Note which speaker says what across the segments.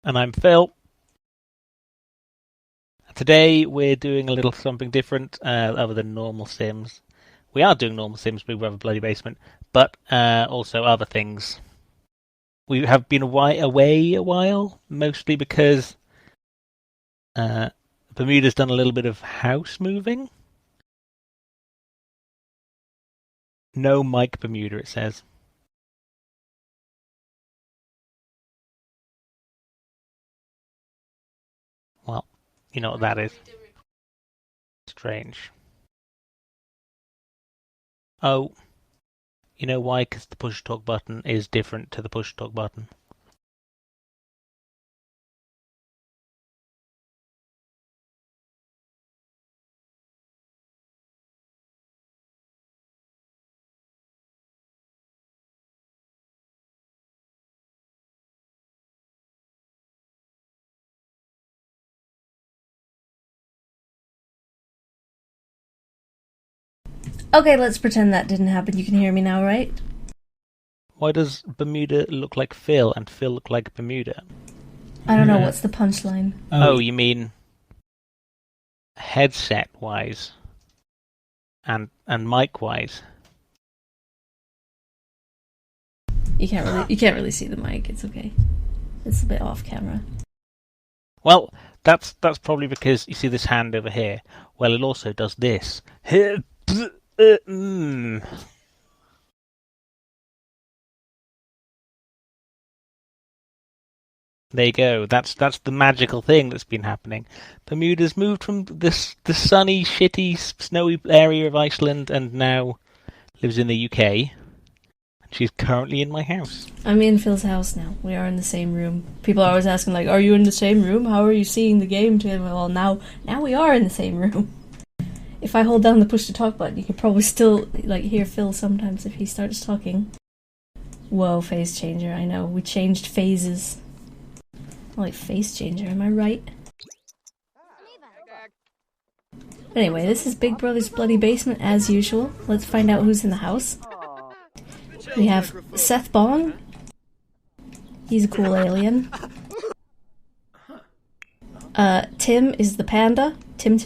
Speaker 1: And I'm Phil. Today we're doing a little something different other than normal Sims. We are doing normal Sims, Big Brother Bloody Basement, but also other things. We have been away a while, mostly because Bermuda's done a little bit of house moving. No Mike Bermuda, it says. Well, you know what that is. Strange. Oh, you know why? Because the push talk button is different to the push talk button.
Speaker 2: Okay, let's pretend that didn't happen. You can hear me now, right?
Speaker 1: Why does Bermuda look like Phil and Phil look like Bermuda?
Speaker 2: I don't know, what's the punchline?
Speaker 1: Oh, you mean headset-wise and mic-wise?
Speaker 2: You can't really see the mic, it's okay. It's a bit off camera.
Speaker 1: Well, that's probably because you see this hand over here. Well, it also does this. There you go. That's the magical thing that's been happening. Bermuda's moved from the sunny, shitty, snowy area of Iceland and now lives in the UK. She's currently in my house.
Speaker 2: I'm in Phil's house now. We are in the same room. People are always asking, like, are you in the same room? How are you seeing the game together? Well, now we are in the same room. If I hold down the push to talk button, you can probably still hear Phil sometimes if he starts talking. Whoa, phase changer, I know. We changed phases. Like face changer, am I right? Anyway, this is Big Brother's Bloody Basement as usual. Let's find out who's in the house. We have Seth Bong. He's a cool alien. Tim is the panda. Tim.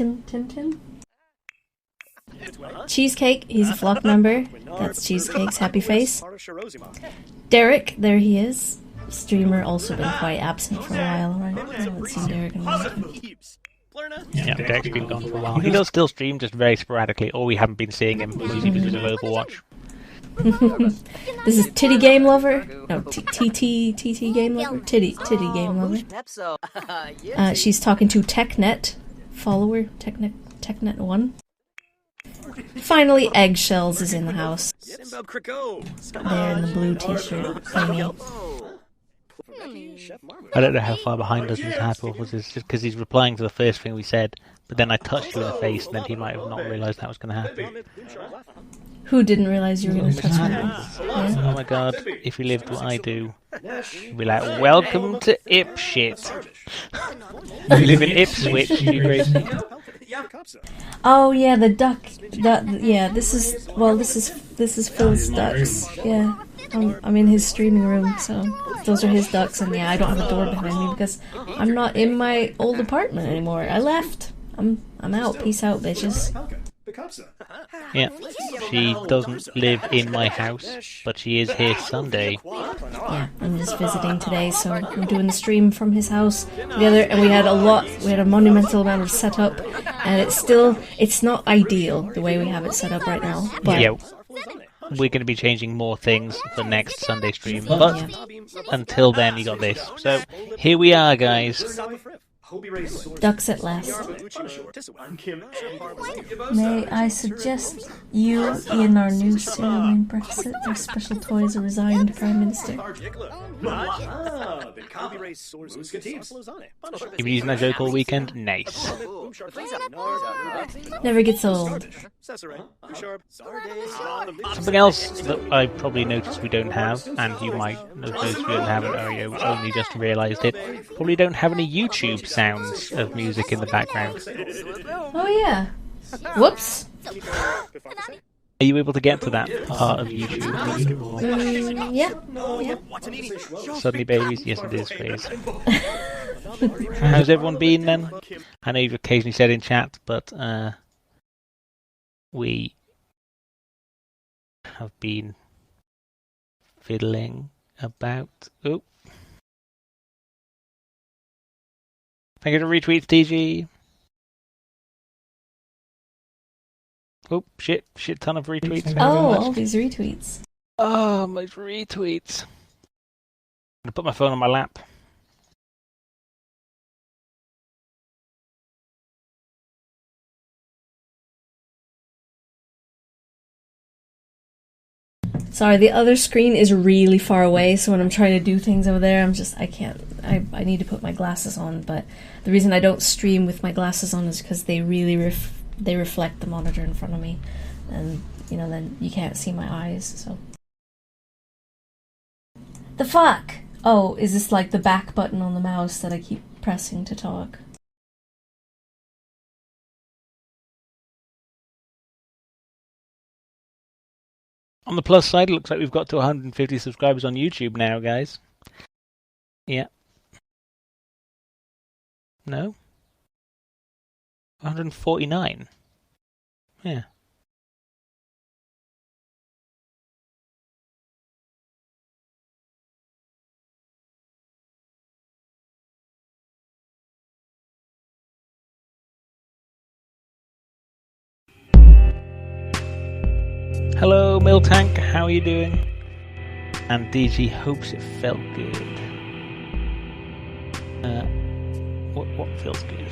Speaker 2: Cheesecake, he's a flock member. That's Cheesecake's happy face. Derek, there he is. Streamer, also been quite absent for a while, right? I haven't seen Derek in a long time.
Speaker 1: Yeah, Derek's been gone for a while. He does still stream, just very sporadically, or we haven't been seeing him because of Overwatch.
Speaker 2: This is Titty Game Lover. No, TT Game Lover. Titty Game Lover. She's talking to TechNet follower. TechNet1. Finally, Eggshells is in the house. There in the blue t-shirt thingy.
Speaker 1: I don't know how far behind us this happened was just because he's replying to the first thing we said, but then I touched you in the face, and then he might have not realised that was going to happen.
Speaker 2: Who didn't realise you were going to touch me? Yeah?
Speaker 1: Oh my god, if you lived what I do, you'd be like, welcome to Ipshit. If you live in Ipswich, you crazy.
Speaker 2: Oh yeah, the duck. This is Phil's ducks. Yeah, I'm in his streaming room, so those are his ducks, and yeah, I don't have a door behind me because I'm not in my old apartment anymore. I left. I'm out. Peace out, bitches.
Speaker 1: Yeah, she doesn't live in my house, but she is here Sunday.
Speaker 2: Yeah, I'm just visiting today, so I'm doing the stream from his house together, and we had a monumental amount of setup, and it's not ideal the way we have it set up right now. But
Speaker 1: yeah, we're going to be changing more things for next Sunday stream, but until then, you got this. So here we are, guys.
Speaker 2: Ducks at last. May I suggest you in our new serial named Brexit, our special toys, a resigned Prime Minister.
Speaker 1: You've been using that joke all weekend? Nice.
Speaker 2: Never gets old.
Speaker 1: Something else that I probably noticed we don't have, and you might notice we don't have it, or you only just realised it, probably don't have any YouTube sounds of music in the background.
Speaker 2: Oh yeah. Whoops.
Speaker 1: Are you able to get to that part of YouTube?
Speaker 2: Yeah.
Speaker 1: Suddenly babies? Yes, it is, phase. How's everyone been then? I know you've occasionally said in chat, but we have been fiddling about. Oh. Thank you for retweets, TG. Oh, shit ton of retweets. Thank you very much.
Speaker 2: All these retweets.
Speaker 1: Oh, my retweets. I'm going to put my phone on my lap.
Speaker 2: Sorry, the other screen is really far away, so when I'm trying to do things over there, I can't. I need to put my glasses on, but the reason I don't stream with my glasses on is because they really they reflect the monitor in front of me, and then you can't see my eyes, so. The fuck? Oh, is this like the back button on the mouse that I keep pressing to talk?
Speaker 1: On the plus side, it looks like we've got to 150 subscribers on YouTube now, guys. Yeah. No? 149. Yeah. Hello, Miltank. How are you doing? And DG hopes it felt good. What feels good?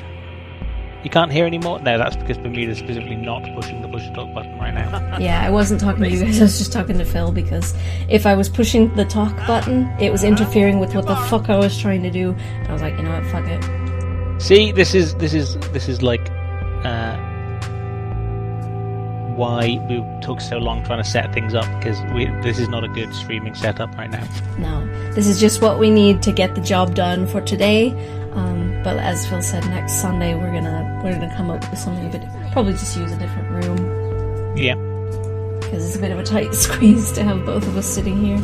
Speaker 1: You can't hear anymore? No, that's because Bermuda's specifically not pushing the push to talk button right now.
Speaker 2: Yeah, I wasn't talking to you guys, I was just talking to Phil, because if I was pushing the talk button, it was interfering with what the fuck I was trying to do, and I was like, you know what, fuck it.
Speaker 1: See, this is like why we took so long trying to set things up, because this is not a good streaming setup right now.
Speaker 2: No, this is just what we need to get the job done for today. But as Phil said, next Sunday we're gonna come up with something, but probably just use a different room.
Speaker 1: Yeah.
Speaker 2: Because it's a bit of a tight squeeze to have both of us sitting here.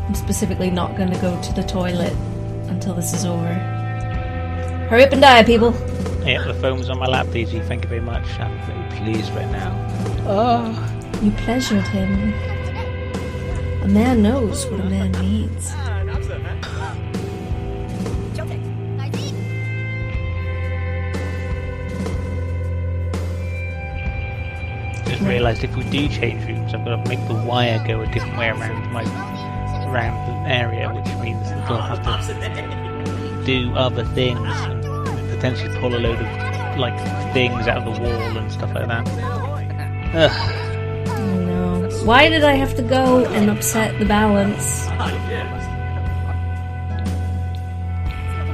Speaker 2: I'm specifically not going to go to the toilet until this is over. Hurry up and die, people!
Speaker 1: Yeah, the phone's on my lap, DG. Thank you very much. I'm very pleased right now. Oh.
Speaker 2: You pleasured him. A man knows what a man needs.
Speaker 1: Just realised if we do change rooms, I've got to make the wire go a different way around the area, which means that I'll have to do other things and potentially pull a load of things out of the wall and stuff like that. Ugh.
Speaker 2: Oh no. Why did I have to go and upset the balance?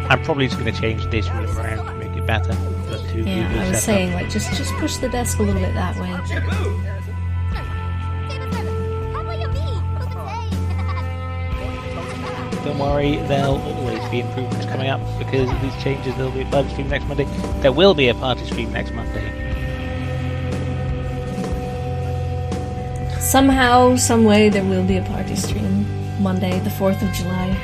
Speaker 1: I'm probably just going to change this room around to make it better.
Speaker 2: Yeah, I was saying, just push the desk a little bit that way.
Speaker 1: Don't worry, there'll always be improvements coming up because of these changes. There'll be a party stream next Monday. There will be a party stream next Monday.
Speaker 2: Somehow, someway, there will be a party stream Monday, the 4th of July.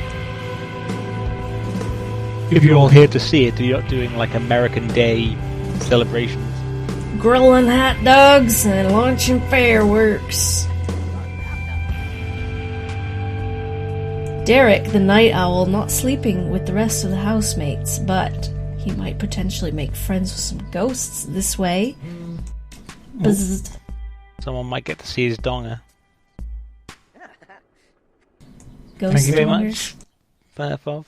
Speaker 1: If you're all here to see it, you're not doing like American Day celebrations.
Speaker 2: Grilling hot dogs and launching fireworks. Derek, the night owl, not sleeping with the rest of the housemates, but he might potentially make friends with some ghosts this way. Buzzed.
Speaker 1: Someone might get to see his donger.
Speaker 2: Ghost
Speaker 1: Thank you very
Speaker 2: dongers.
Speaker 1: much, Fairfov.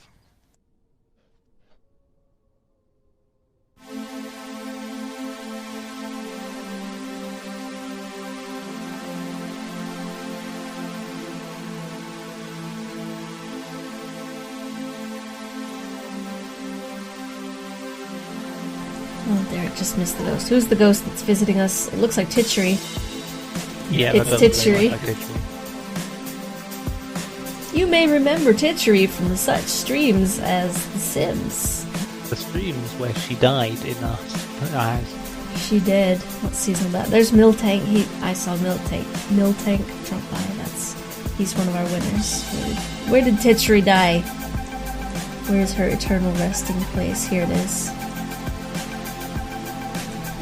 Speaker 2: Oh, Derek just missed the ghost. Who's the ghost that's visiting us? It looks like Titchery.
Speaker 1: Yeah,
Speaker 2: It's Titchery.
Speaker 1: Like Titchery.
Speaker 2: You may remember Titchery from such streams as The Sims.
Speaker 1: The streams where she died in our house.
Speaker 2: She did. What season was that? There's Miltank. I saw Miltank drop by. He's one of our winners. Where did Titchery die? Where's her eternal resting place? Here it is.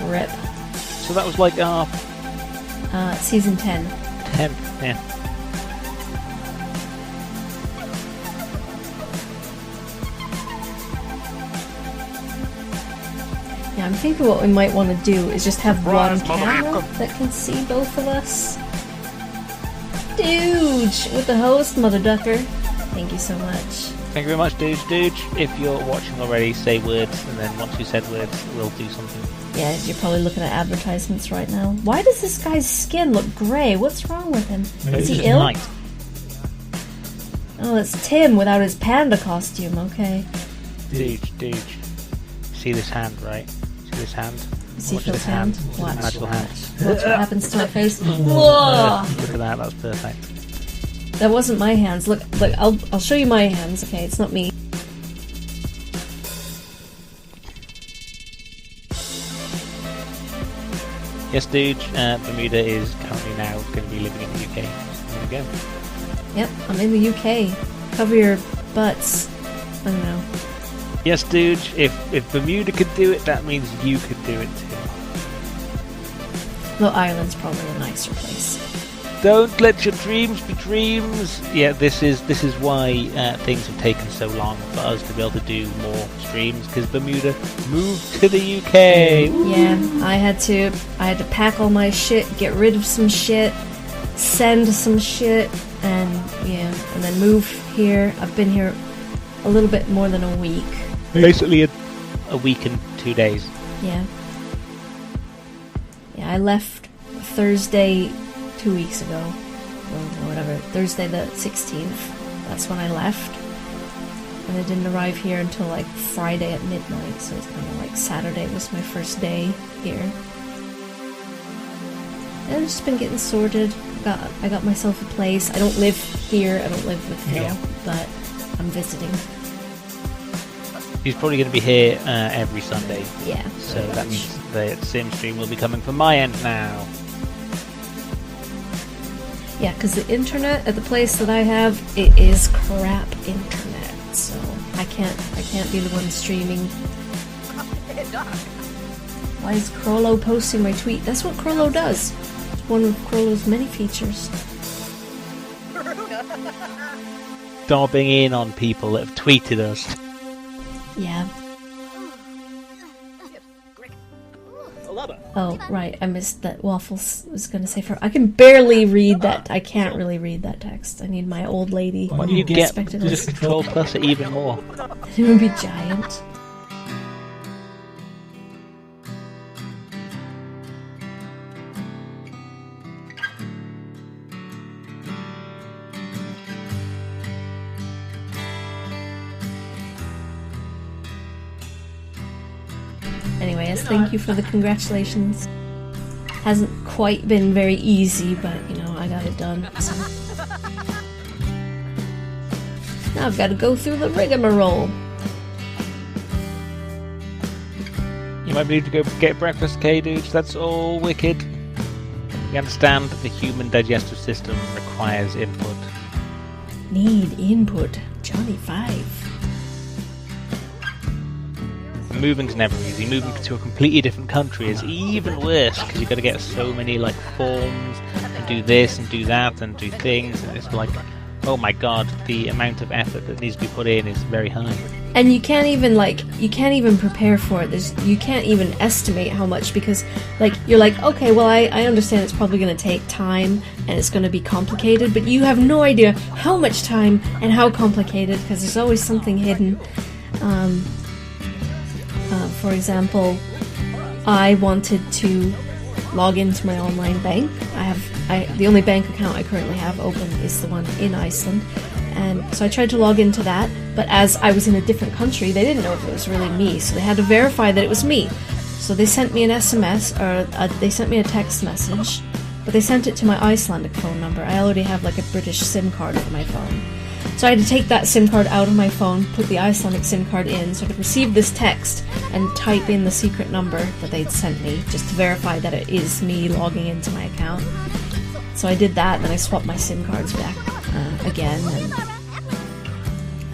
Speaker 2: Rip.
Speaker 1: So that was like our...
Speaker 2: season 10.
Speaker 1: 10, yeah.
Speaker 2: Yeah, I'm thinking what we might want to do is just have one camera that can see both of us. Dooge with the host, Mother Ducker. Thank you so much.
Speaker 1: Thank you very much, Dooge. Dooge, if you're watching already, say words, and then once you said words, we'll do something.
Speaker 2: Yeah, you're probably looking at advertisements right now. Why does this guy's skin look grey? What's wrong with him? Is he ill?
Speaker 1: Light.
Speaker 2: Oh, it's Tim without his panda costume, okay.
Speaker 1: Dooge. See this hand, right? See this hand?
Speaker 2: See Phil's hand? Watch.
Speaker 1: Magical hand.
Speaker 2: Watch what happens to my face. Whoa!
Speaker 1: Look at that, that's perfect.
Speaker 2: That wasn't my hands. Look, I'll show you my hands. Okay, it's not me.
Speaker 1: Yes, Dooge, Bermuda is currently now going to be living in the UK. There we go.
Speaker 2: Yep, I'm in the UK. Cover your butts. I don't know.
Speaker 1: Yes, Dooge, if Bermuda could do it, that means you could do it too.
Speaker 2: Though Ireland's probably a nicer place.
Speaker 1: Don't let your dreams be dreams. Yeah, this is why things have taken so long for us to be able to do more streams, because Bermuda moved to the UK.
Speaker 2: Yeah, I had to pack all my shit, get rid of some shit, send some shit, and then move here. I've been here a little bit more than a week.
Speaker 1: Basically a week and 2 days.
Speaker 2: Yeah. Yeah, I left Thursday 2 weeks ago, or whatever, Thursday the 16th, that's when I left, and I didn't arrive here until like Friday at midnight, so it's kind of like Saturday was my first day here. And I've just been getting sorted. I got myself a place. I don't live here, I don't live with Phil, but I'm visiting.
Speaker 1: He's probably going to be here every Sunday.
Speaker 2: Yeah.
Speaker 1: So that means the sim stream will be coming from my end now.
Speaker 2: Yeah, because the internet at the place that I have, it is crap internet, so I can't be the one streaming. Why is Crollo posting my tweet? That's what Crollo does. It's one of Crollo's many features.
Speaker 1: Dobbing in on people that have tweeted us.
Speaker 2: Yeah. Oh, right, I missed that. Waffles was going to say I can barely read that. I can't really read that text. I need my old lady.
Speaker 1: Why do you get just Control Plus it even more?
Speaker 2: It would be giant. Anyways, thank you for the congratulations. Hasn't quite been very easy, but I got it done. So. Now I've got to go through the rigmarole.
Speaker 1: You might need to go get breakfast, dudes. That's all wicked. You understand that the human digestive system requires input.
Speaker 2: Need input. Johnny 5.
Speaker 1: Moving's never easy. Moving to a completely different country is even worse, because you've got to get so many forms and do this and do that and do things, and it's like, oh my god, the amount of effort that needs to be put in is very high.
Speaker 2: And you can't even prepare for it. You can't even estimate how much, because you're like, okay, well I understand it's probably going to take time and it's going to be complicated, but you have no idea how much time and how complicated, because there's always something hidden. For example, I wanted to log into my online bank. The only bank account I currently have open is the one in Iceland, and so I tried to log into that, but as I was in a different country, they didn't know if it was really me, so they had to verify that it was me. So they sent me an SMS, or they sent me a text message, but they sent it to my Icelandic phone number. I already have a British SIM card for my phone. So I had to take that SIM card out of my phone, put the Icelandic SIM card in, so I could receive this text and type in the secret number that they'd sent me, just to verify that it is me logging into my account. So I did that, then I swapped my SIM cards back again,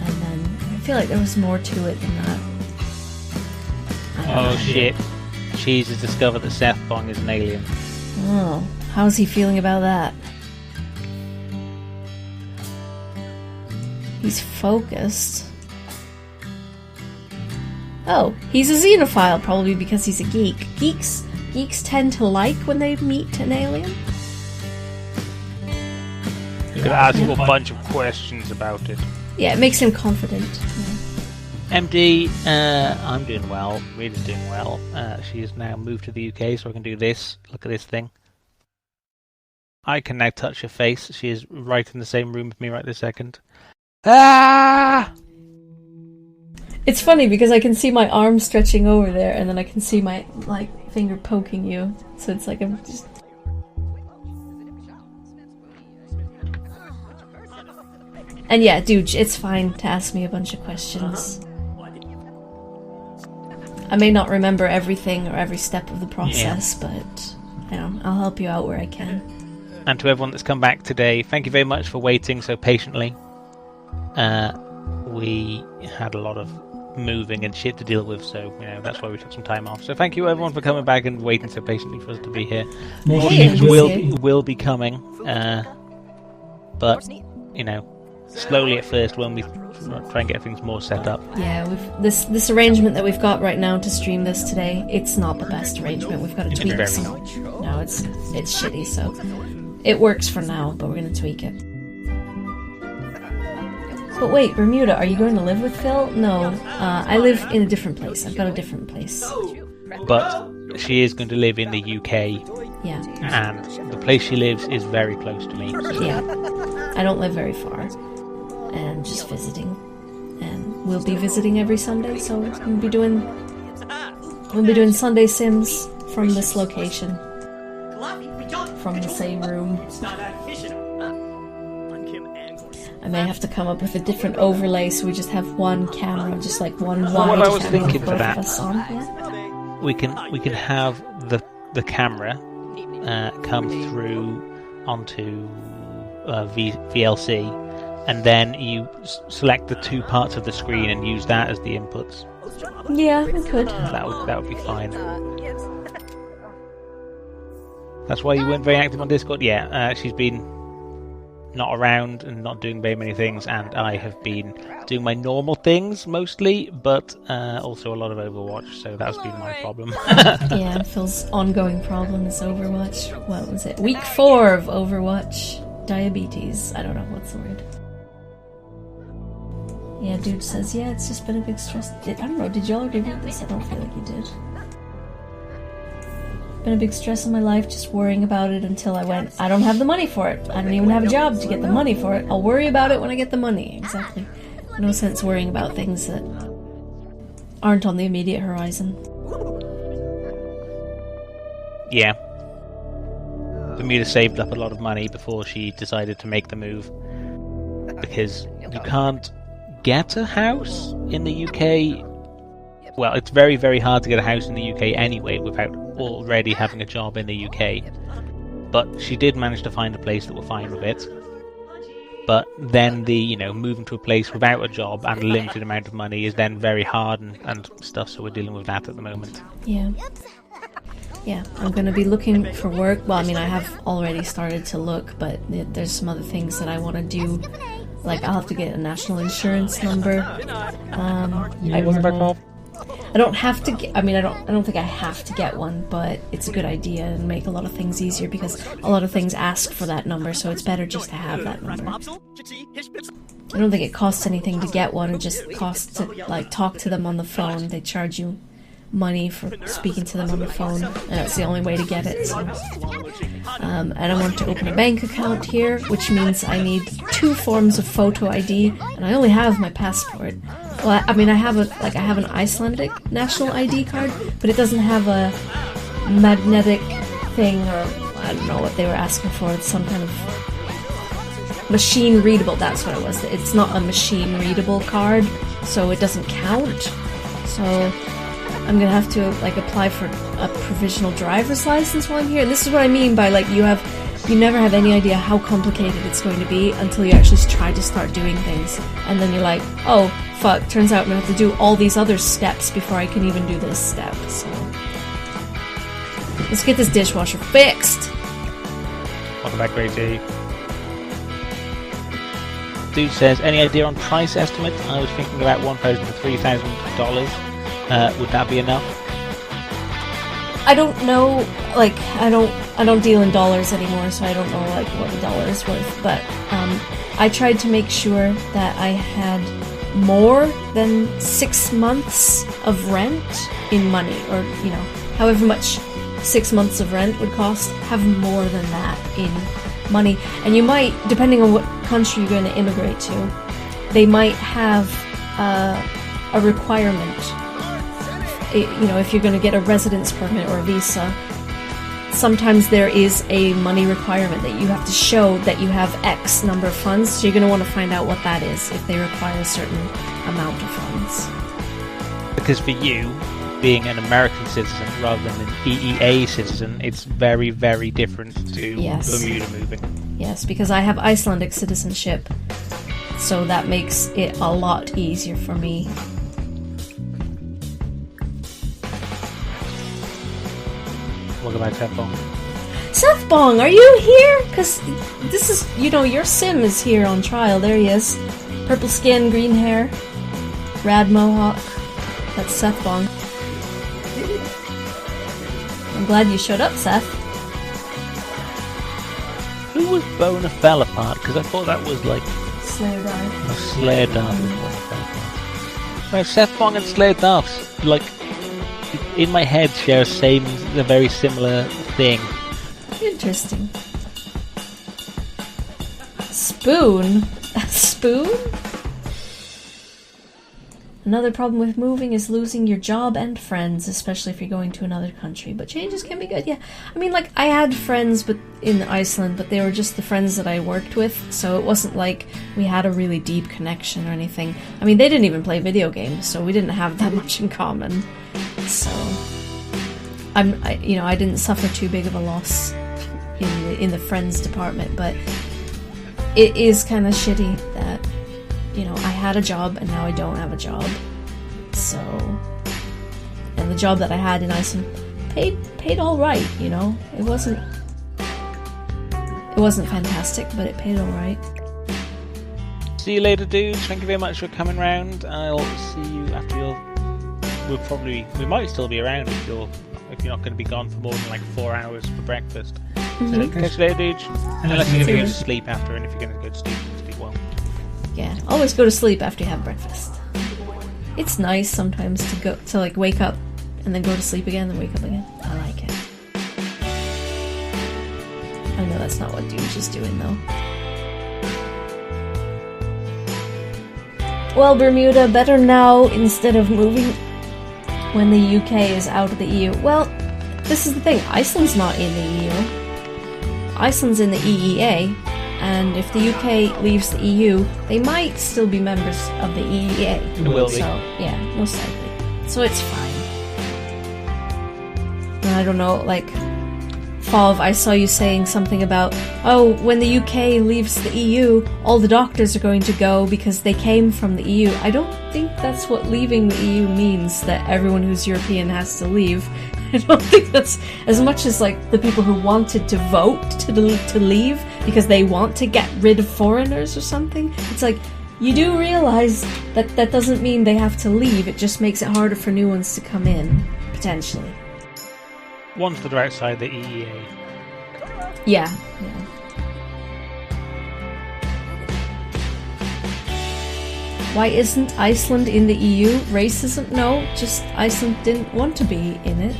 Speaker 2: and then I feel like there was more to it than that.
Speaker 1: Oh shit. Cheese has discovered that Seth Bong is an alien.
Speaker 2: Oh, how's he feeling about that? He's focused. Oh, he's a xenophile, probably because he's a geek. Geeks tend to like when they meet an alien.
Speaker 1: You could ask him a bunch of questions about it.
Speaker 2: Yeah, it makes him confident. Yeah.
Speaker 1: MD, I'm doing well. Rita's doing well. She has now moved to the UK, so I can do this. Look at this thing. I can now touch her face. She is right in the same room with me right this second. Ah!
Speaker 2: It's funny because I can see my arm stretching over there, and then I can see my finger poking you. So it's like I'm just. And yeah, dude, it's fine to ask me a bunch of questions. I may not remember everything or every step of the process, but I'll help you out where I can.
Speaker 1: And to everyone that's come back today, thank you very much for waiting so patiently. We had a lot of moving and shit to deal with, so that's why we took some time off. So thank you everyone for coming back and waiting so patiently for us to be here. More streams will be coming, but slowly at first when we try and get things more set up.
Speaker 2: Yeah, this arrangement that we've got right now to stream this today, it's not the best arrangement. We've got to tweak some. No, it's shitty. So it works for now, but we're gonna tweak it. But wait, Bermuda, are you going to live with Phil? No, I live in a different place. I've got a different place.
Speaker 1: But she is going to live in the UK.
Speaker 2: Yeah.
Speaker 1: And the place she lives is very close to me. So.
Speaker 2: Yeah. I don't live very far. And just visiting. And we'll be visiting every Sunday, so we'll be doing Sunday Sims from this location. From the same room. I may have to come up with a different overlay so we just have one camera, just like one wide.
Speaker 1: What I was
Speaker 2: camera
Speaker 1: thinking
Speaker 2: for
Speaker 1: for that,
Speaker 2: yeah?
Speaker 1: we can have the camera come through onto VLC, and then you select the two parts of the screen and use that as the inputs.
Speaker 2: Yeah, we could.
Speaker 1: That would be fine. That's why you weren't very active on Discord. Yeah, she's been not around and not doing very many things, and I have been doing my normal things mostly, but also a lot of Overwatch, so that's been my problem.
Speaker 2: Yeah, Phil's ongoing problem is Overwatch. What was it? Week 4 of Overwatch. Diabetes. I don't know what's the word. Yeah, dude says, yeah, it's just been a big stress. I don't know, did y'all already read this? I don't feel like you did. Been a big stress in my life, just worrying about it until I went, I don't have the money for it. I don't even have a job to get the money for it. I'll worry about it when I get the money. Exactly. No sense worrying about things that aren't on the immediate horizon.
Speaker 1: Yeah. Bermuda saved up a lot of money before she decided to make the move. Because you can't get a house in the UK. Well, it's very, very hard to get a house in the UK anyway without already having a job in the UK. But she did manage to find a place that will fine with it. But then moving to a place without a job and a limited amount of money is then very hard and stuff, so we're dealing with that at the moment.
Speaker 2: Yeah. Yeah, I'm going to be looking for work. Well, I mean, I have already started to look, but there's some other things that I want to do. Like, I'll have to get a national insurance number. I don't have to get, I don't think I have to get one, but it's a good idea and make a lot of things easier because a lot of things ask for that number, so it's better just to have that number. I don't think it costs anything to get one, it just costs to, talk to them on the phone. They charge you money for speaking to them on the phone, and that's the only way to get it. So. And I want to open a bank account here, which means I need 2 forms of photo ID, and I only have my passport. Well, I have an Icelandic national ID card, but it doesn't have a magnetic thing, or I don't know what they were asking for. It's some kind of machine readable. That's what it was. It's not a machine readable card, so it doesn't count. So I'm gonna have to like apply for a provisional driver's license while I'm here. And this is what I mean by like you never have any idea how complicated it's going to be until you actually try to start doing things, and then you're like, oh fuck! Turns out I'm gonna have to do all these other steps before I can even do this step. So let's get this dishwasher fixed.
Speaker 1: Welcome back, Grey T. Dude says, any idea on price estimate? I was thinking about $1,000 to $3,000. Would that be enough?
Speaker 2: I don't know, like, I don't deal in dollars anymore, so I don't know, like, what a dollar is worth, but, I tried to make sure that I had more than 6 months of rent in money, or, you know, however much 6 months of rent would cost, have more than that in money. And you might, depending on what country you're going to immigrate to, they might have a requirement. You know, if you're going to get a residence permit or a visa, sometimes there is a money requirement that you have to show that you have X number of funds, so you're going to want to find out what that is if they require a certain amount of funds.
Speaker 1: Because for you, being an American citizen rather than an EEA citizen, it's very, very different to Bermuda moving.
Speaker 2: Yes, because I have Icelandic citizenship, so that makes it a lot easier for me.
Speaker 1: Welcome back, Seth Bong.
Speaker 2: Seth Bong, are you here? Because this is, you know, your sim is here on trial. There he is. Purple skin, green hair, rad mohawk. That's Seth Bong. I'm glad you showed up, Seth.
Speaker 1: Who was Bona fell apart? Because I thought that was like
Speaker 2: Slayer Dive.
Speaker 1: Slayer Dive. Well, Seth Bong and Slayer Dive, like, in my head, share a very similar thing.
Speaker 2: Interesting. Spoon? A spoon? Another problem with moving is losing your job and friends, especially if you're going to another country. But changes can be good, yeah. I mean, like, I had friends in Iceland, but they were just the friends that I worked with, so it wasn't like we had a really deep connection or anything. I mean, they didn't even play video games, so we didn't have that much in common. So, I didn't suffer too big of a loss in the friends department, but it is kind of shitty that, you know, I had a job and now I don't have a job. So, and the job that I had in Iceland paid all right, you know. It wasn't fantastic, but it paid all right.
Speaker 1: See you later, dudes. Thank you very much for coming round. I'll see you after we might still be around if you're not going to be gone for more than like 4 hours for breakfast.
Speaker 2: Mm-hmm.
Speaker 1: So catch you later, dudes. Unless you're going to go to sleep after, and if you're going to go to sleep well.
Speaker 2: Yeah, always go to sleep after you have breakfast. It's nice sometimes to like wake up and then go to sleep again, then wake up again. I like it. I know that's not what Duge is doing though. Well, Bermuda, better now instead of moving when the UK is out of the EU. Well, this is the thing. Iceland's not in the EU. Iceland's in the EEA. And if the UK leaves the EU, they might still be members of the EEA.
Speaker 1: It will be.
Speaker 2: So, yeah, most likely. So it's fine. And I don't know, like, Fav, I saw you saying something about, oh, when the UK leaves the EU, all the doctors are going to go because they came from the EU. I don't think that's what leaving the EU means, that everyone who's European has to leave. I don't think that's as much as like the people who wanted to vote to leave because they want to get rid of foreigners or something. It's like, you do realize that that doesn't mean they have to leave. It just makes it harder for new ones to come in, potentially.
Speaker 1: Ones that are outside the EEA.
Speaker 2: Yeah. Why isn't Iceland in the EU? Racism? No, just Iceland didn't want to be in it.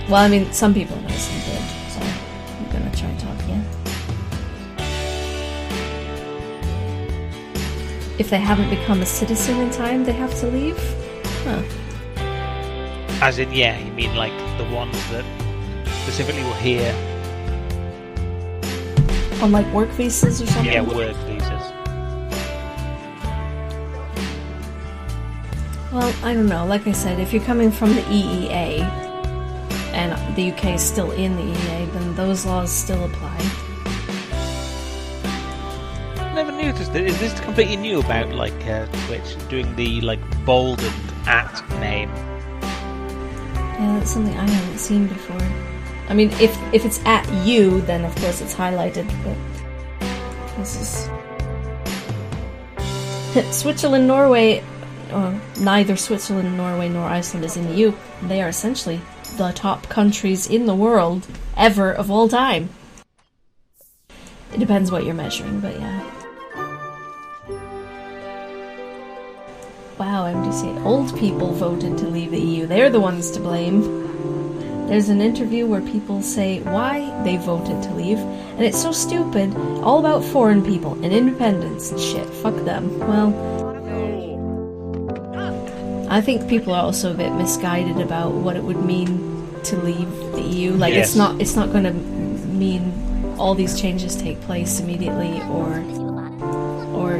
Speaker 2: Well, I mean, some people in Iceland did, so I'm gonna try and talk again. If they haven't become a citizen in time, they have to leave? Huh.
Speaker 1: As in, yeah, you mean like the ones that specifically were here
Speaker 2: On like work visas or something?
Speaker 1: Yeah, work visas.
Speaker 2: Well, I don't know. Like I said, if you're coming from the EEA, and the UK is still in the EEA, then those laws still apply.
Speaker 1: Never noticed it. Is this completely new about like Twitch doing the like bolded at name?
Speaker 2: Yeah, that's something I haven't seen before. I mean, if it's at you, then of course it's highlighted, but this is Switzerland, Norway. Neither Switzerland, Norway, nor Iceland is in the EU. They are essentially the top countries in the world ever of all time. It depends what you're measuring, but yeah. Wow, MDC. Old people voted to leave the EU. They're the ones to blame. There's an interview where people say why they voted to leave, and it's so stupid. All about foreign people and independence and shit. Fuck them. Well, I think people are also a bit misguided about what it would mean to leave the EU. Like,
Speaker 1: yes.
Speaker 2: it's not going to mean all these changes take place immediately, or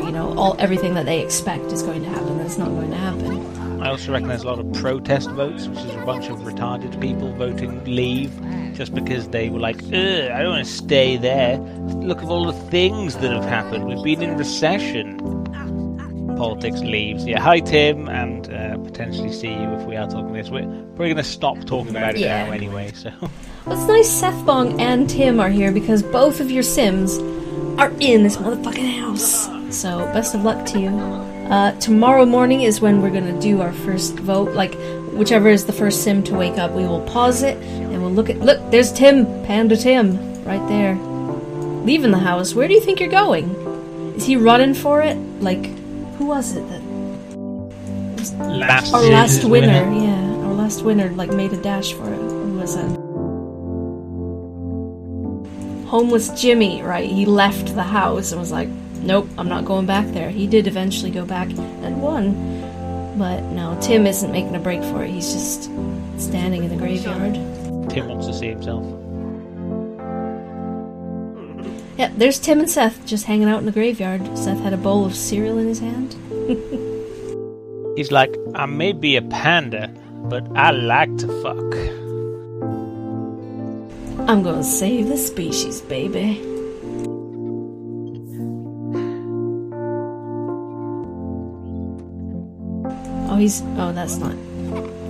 Speaker 2: you know, everything that they expect is going to happen. That's not going to happen.
Speaker 1: I also reckon there's a lot of protest votes, which is a bunch of retarded people voting leave just because they were like, ugh, I don't want to stay there. Look at all the things that have happened. We've been in recession. Politics leaves. Yeah, hi Tim, and potentially see you if we are talking this. We're probably going to stop talking about it now anyway. So,
Speaker 2: well, it's nice Sethbong and Tim are here because both of your Sims are in this motherfucking house. So best of luck to you. Tomorrow morning is when we're going to do our first vote. Like, whichever is the first Sim to wake up, we will pause it and we'll look, there's Tim, Panda Tim, right there. Leaving the house. Where do you think you're going? Is he running for it? Like, who was it that... Our last winner. Yeah, our last winner, like, made a dash for it. Who was it? Homeless Jimmy, right? He left the house and was like, nope, I'm not going back there. He did eventually go back and won. But no, Tim isn't making a break for it. He's just standing in the graveyard.
Speaker 1: Tim wants to see himself.
Speaker 2: Yeah, there's Tim and Seth just hanging out in the graveyard. Seth had a bowl of cereal in his hand.
Speaker 1: He's like, I may be a panda, but I like to fuck.
Speaker 2: I'm gonna save the species, baby. Oh, that's not...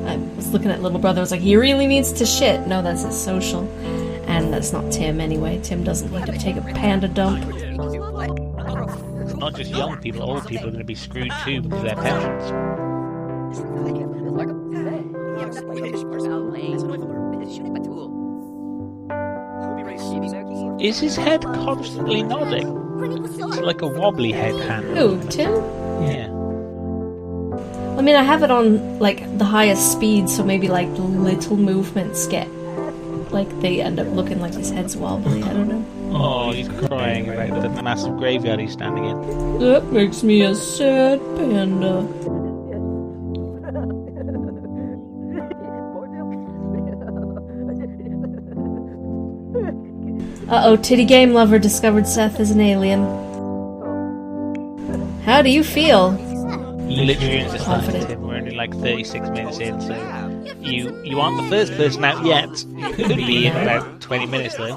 Speaker 2: I was looking at little brother, I was like, he really needs to shit. No, that's his social. And that's not Tim anyway. Tim doesn't need to take a panda dump.
Speaker 1: Not just young people, old people are going to be screwed too because of their pensions. Is his head constantly nodding? It's like a wobbly head hand.
Speaker 2: Who, Tim?
Speaker 1: Yeah.
Speaker 2: I mean, I have it on, like, the highest speed, so maybe, like, little movements get... Like, they end up looking like his head's wobbly, I don't know.
Speaker 1: Oh, he's crying about the massive graveyard he's standing in.
Speaker 2: That makes me a sad panda. Uh-oh, Titty Game Lover discovered Seth as an alien. How do you feel?
Speaker 1: Literally just started, Tim. We're only like 36 minutes in, so you aren't the first person out yet. You could be in about 20 minutes though.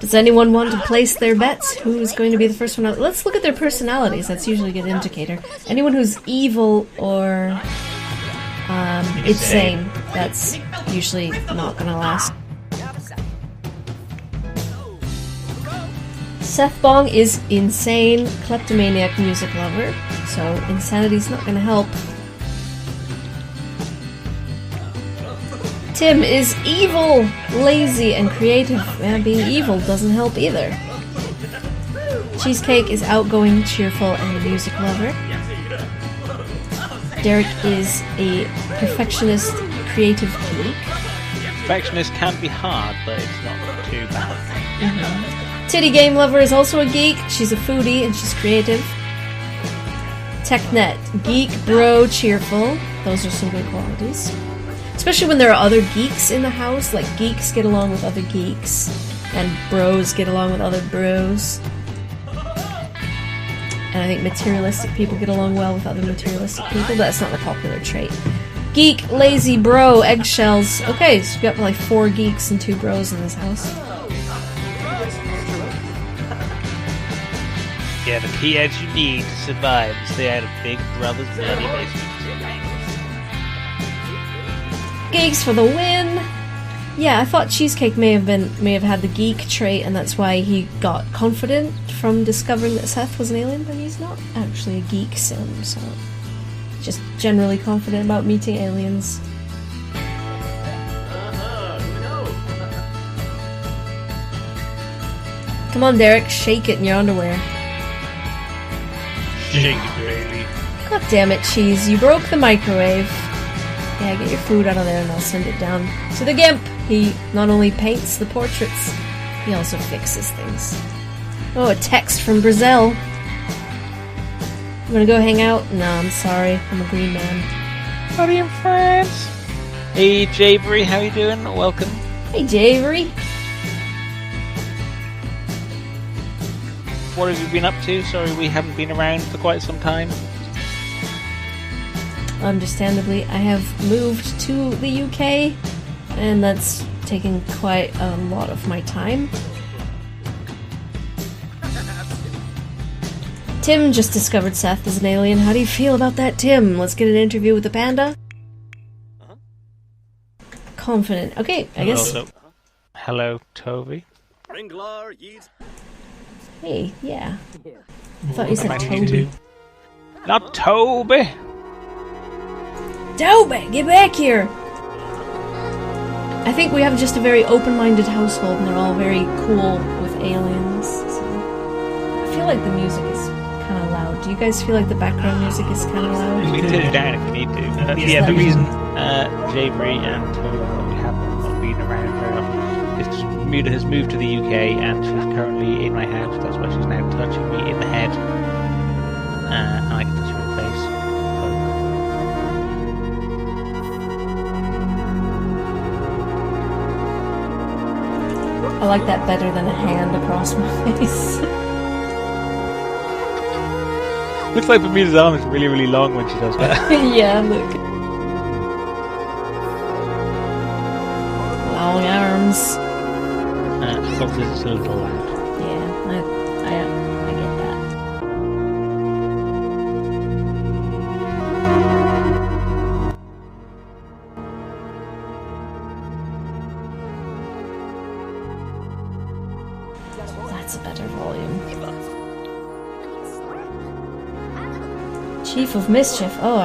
Speaker 2: Does anyone want to place their bets? Who's going to be the first one out? Let's look at their personalities. That's usually a good indicator. Anyone who's evil or insane, that's usually not going to last. Seth Bong is insane, kleptomaniac music lover, so insanity's not going to help. Tim is evil, lazy, and creative. Being evil doesn't help either. Cheesecake is outgoing, cheerful, and a music lover. Derek is a perfectionist, creative geek.
Speaker 1: Perfectionist can be hard, but it's not too bad.
Speaker 2: Mm-hmm. Titty Game Lover is also a geek. She's a foodie and she's creative. TechNet, geek, bro, cheerful. Those are some good qualities. Especially when there are other geeks in the house. Like, geeks get along with other geeks. And bros get along with other bros. And I think materialistic people get along well with other materialistic people. That's not a popular trait. Geek, lazy, bro, eggshells. Okay, so we've got like 4 geeks and 2 bros in this house.
Speaker 1: Yeah, the key edge you need to survive and stay out of Big Brother's bloody basement.
Speaker 2: Geeks for the win! Yeah, I thought Cheesecake may have had the geek trait, and that's why he got confident from discovering that Seth was an alien, but he's not actually a geek sim, so just generally confident about meeting aliens. Come on, Derek, shake it in your underwear.
Speaker 1: Shake it, baby.
Speaker 2: God damn it, Cheese, you broke the microwave. Yeah, get your food out of there and I'll send it down to the Gimp. He not only paints the portraits, he also fixes things. Oh, a text from Brazil. You wanna go hang out? No, I'm sorry. I'm a green man.
Speaker 1: Howdy in France. Hey, Javery, how you doing? Welcome.
Speaker 2: Hey, Javery.
Speaker 1: What have you been up to? Sorry, we haven't been around for quite some time.
Speaker 2: Understandably, I have moved to the UK, and that's taken quite a lot of my time. Tim just discovered Seth is an alien. How do you feel about that, Tim? Let's get an interview with the panda. Confident. Okay, I guess.
Speaker 1: Hello, Toby.
Speaker 2: Hey, yeah. I thought you said Toby.
Speaker 1: Not Toby.
Speaker 2: Toby, get back here! I think we have just a very open-minded household, and they're all very cool with aliens. So I feel like the music is kind of loud. Do you guys feel like the background music is kind of loud?
Speaker 1: We can turn it down if we need to. Yeah, the reason Javery and Toby haven't not been around very often is because Muda has moved to the UK and she's currently in my house. That's why she's now touching me in the head. And I can touch her in the face.
Speaker 2: I like that better than a hand across my face.
Speaker 1: Looks like Bermuda's arm is really, really long when she does that.
Speaker 2: Yeah, look. Long arms.
Speaker 1: Sometimes it's a little loud.
Speaker 2: Yeah, I get that. That's a better volume. Chief of Mischief. Oh,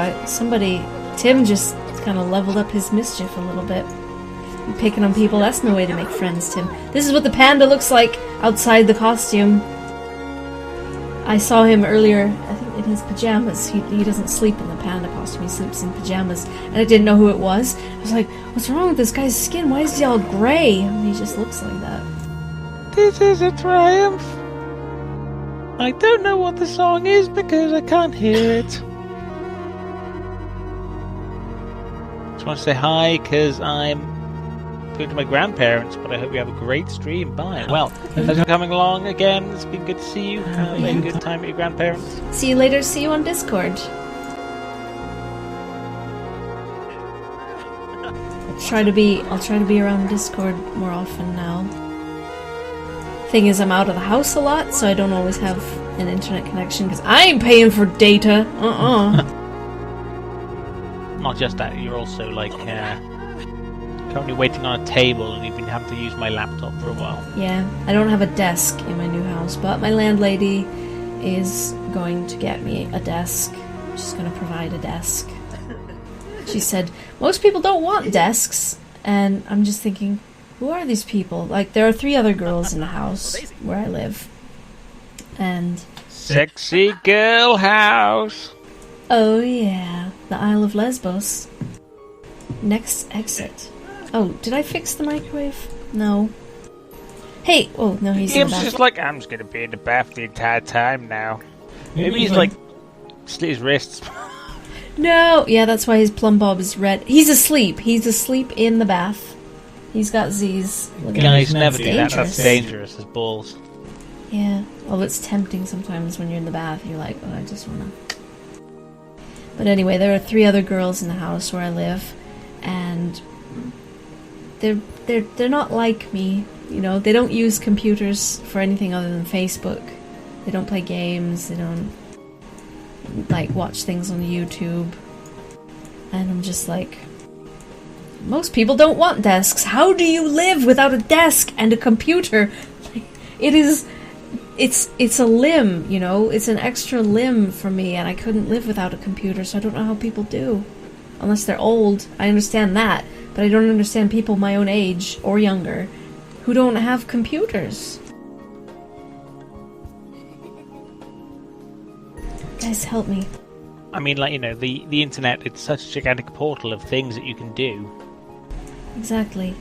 Speaker 2: Tim just kind of leveled up his mischief a little bit. You're picking on people, that's no way to make friends, Tim. This is what the panda looks like outside the costume. I saw him earlier, I think in his pajamas. He doesn't sleep in the panda costume, he sleeps in pajamas. And I didn't know who it was. I was like, what's wrong with this guy's skin? Why is he all grey? And he just looks like that.
Speaker 1: This is a triumph. I don't know what the song is because I can't hear it. Just want to say hi because I'm going to my grandparents, but I hope you have a great stream. Bye. Well, thanks for coming along again. It's been good to see you. Have a good time at your grandparents.
Speaker 2: See you later. See you on Discord. I'll try to be around Discord more often now. Thing is, I'm out of the house a lot, so I don't always have an internet connection because I ain't paying for data.
Speaker 1: Not just that, you're also like currently waiting on a table, and you've been having to use my laptop for a while.
Speaker 2: Yeah, I don't have a desk in my new house, but my landlady is going to get me a desk. She's going to provide a desk. She said, most people don't want desks, and I'm just thinking, who are these people? Like, there are 3 other girls in the house where I live. And...
Speaker 1: Sexy girl house!
Speaker 2: Oh yeah, the Isle of Lesbos. Next exit. Oh, did I fix the microwave? No. Hey! Oh, no, he's in the bath.
Speaker 1: Just like, I'm just gonna be in the bath the entire time now. Maybe he's like, slit his wrists.
Speaker 2: No! Yeah, that's why his plumb bob is red. He's asleep. He's asleep in the bath. He's got Z's. Look at
Speaker 1: Guys,
Speaker 2: him.
Speaker 1: never
Speaker 2: That's
Speaker 1: do that. That's
Speaker 2: dangerous.
Speaker 1: dangerous as balls.
Speaker 2: Yeah. Well, it's tempting sometimes when you're in the bath. You're like, oh, I just wanna. But anyway, there are 3 other girls in the house where I live, and they're not like me. You know, they don't use computers for anything other than Facebook. They don't play games. They don't like watch things on YouTube. And I'm just like, most people don't want desks. How do you live without a desk and a computer? It's a limb, you know? It's an extra limb for me, and I couldn't live without a computer, so I don't know how people do. Unless they're old. I understand that, but I don't understand people my own age, or younger, who don't have computers. Guys, help me.
Speaker 1: I mean, like, you know, the internet, it's such a gigantic portal of things that you can do.
Speaker 2: Exactly.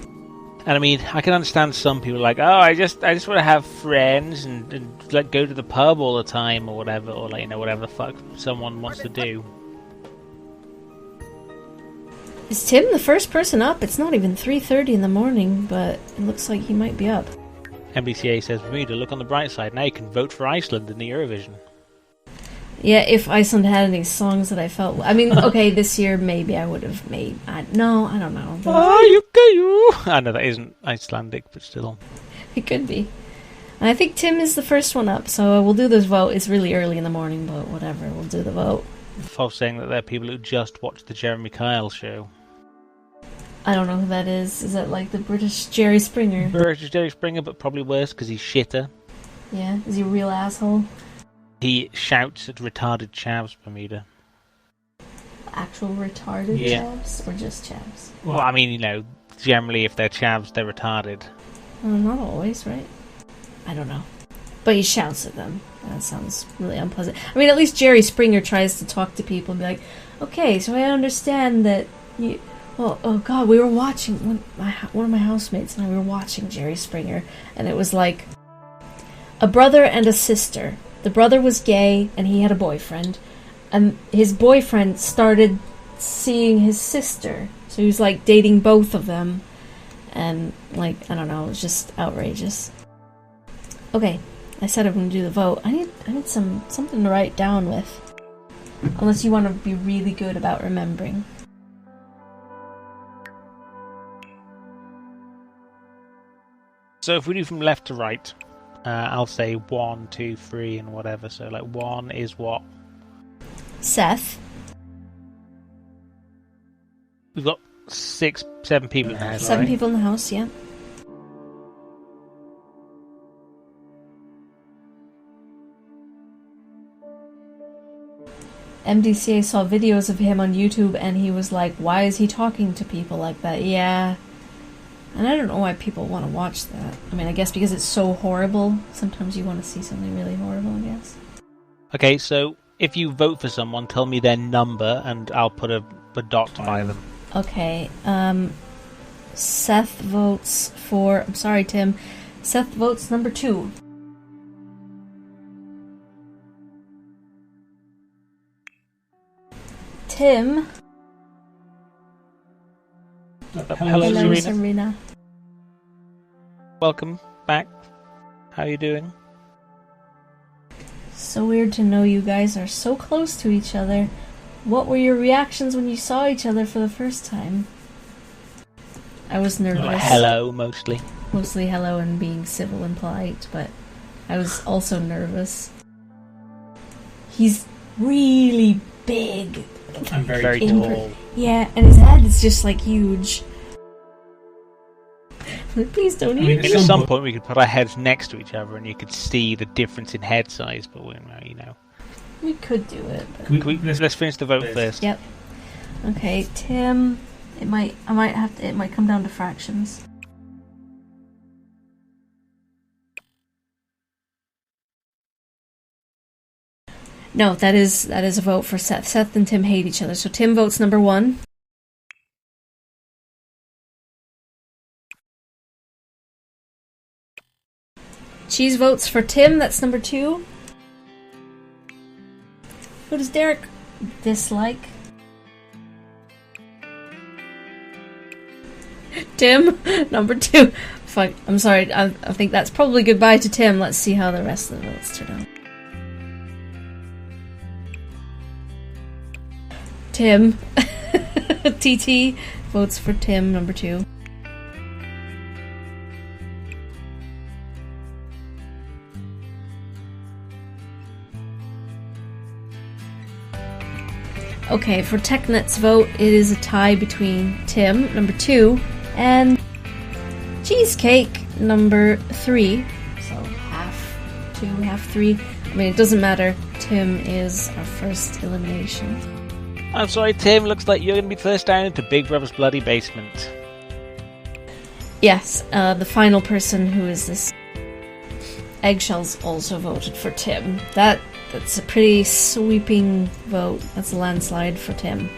Speaker 1: And I mean, I can understand some people like, oh, I just want to have friends and like go to the pub all the time or whatever, or like, you know, whatever the fuck someone wants to do.
Speaker 2: Is Tim the first person up? It's not even 3:30 in the morning, but it looks like he might be up.
Speaker 1: MBCA says, Bermuda, look on the bright side. Now you can vote for Iceland in the Eurovision.
Speaker 2: Yeah, if Iceland had any songs that I felt... I mean, okay, this year maybe I would have made... No, I don't know.
Speaker 1: I know that isn't Icelandic, but still.
Speaker 2: It could be. And I think Tim is the first one up, so we'll do this vote. It's really early in the morning, but whatever, we'll do the vote.
Speaker 1: False saying that there are people who just watched the Jeremy Kyle show.
Speaker 2: I don't know who that is. Is that like the British Jerry Springer?
Speaker 1: British Jerry Springer, but probably worse because he's shitter.
Speaker 2: Yeah, is he a real asshole?
Speaker 1: He shouts at retarded chavs, Bermuda.
Speaker 2: Actual retarded chavs, or just chavs?
Speaker 1: Well, I mean, you know, generally if they're chavs, they're retarded.
Speaker 2: Not always, right? I don't know. But he shouts at them. That sounds really unpleasant. I mean, at least Jerry Springer tries to talk to people and be like, okay, so I understand that you... Well, oh god, we were watching... One of my housemates and I were watching Jerry Springer, and it was like a brother and a sister. The brother was gay, and he had a boyfriend. And his boyfriend started seeing his sister. So he was, like, dating both of them. And, like, I don't know, it was just outrageous. Okay, I said I'm going to do the vote. I need something to write down with. Unless you want to be really good about remembering.
Speaker 1: So if we do from left to right... I'll say 1, 2, 3, and whatever. So, like, 1 is what?
Speaker 2: Seth.
Speaker 1: We've got 6, 7 people in the house.
Speaker 2: 7
Speaker 1: right?
Speaker 2: people in the house, yeah. MDCA saw videos of him on YouTube and he was like, why is he talking to people like that? Yeah. And I don't know why people want to watch that. I mean, I guess because it's so horrible. Sometimes you want to see something really horrible, I guess.
Speaker 1: Okay, so if you vote for someone, tell me their number and I'll put a dot by them.
Speaker 2: Okay, Seth votes for... I'm sorry, Tim. Seth votes number 2. Tim...
Speaker 1: Hello, Serena.
Speaker 2: Serena.
Speaker 1: Welcome back. How are you doing?
Speaker 2: So weird to know you guys are so close to each other. What were your reactions when you saw each other for the first time? I was nervous.
Speaker 1: Like, hello, mostly.
Speaker 2: Mostly hello and being civil and polite, but I was also nervous. He's really big.
Speaker 1: I'm very tall.
Speaker 2: Yeah, and his head is just like huge. Please don't eat me.
Speaker 1: At some point we could put our heads next to each other and you could see the difference in head size, but you know.
Speaker 2: We could do it. But...
Speaker 1: Let's finish the vote first.
Speaker 2: Yep. Okay, Tim. It might come down to fractions. No, that is a vote for Seth. Seth and Tim hate each other, so Tim votes number 1. Cheese votes for Tim, that's number 2. Who does Derek dislike? Tim, number 2. Fuck, I'm sorry, I think that's probably goodbye to Tim. Let's see how the rest of the votes turn out. Tim. TT votes for Tim, number 2. Okay, for TechNet's vote, it is a tie between Tim, number 2, and Cheesecake, number 3. So half 2, half 3. I mean, it doesn't matter. Tim is our first elimination.
Speaker 1: I'm sorry, Tim. Looks like you're going to be first down into Big Brother's Bloody Basement.
Speaker 2: Yes, the final person who is this. Eggshells also voted for Tim. That's a pretty sweeping vote. That's a landslide for Tim.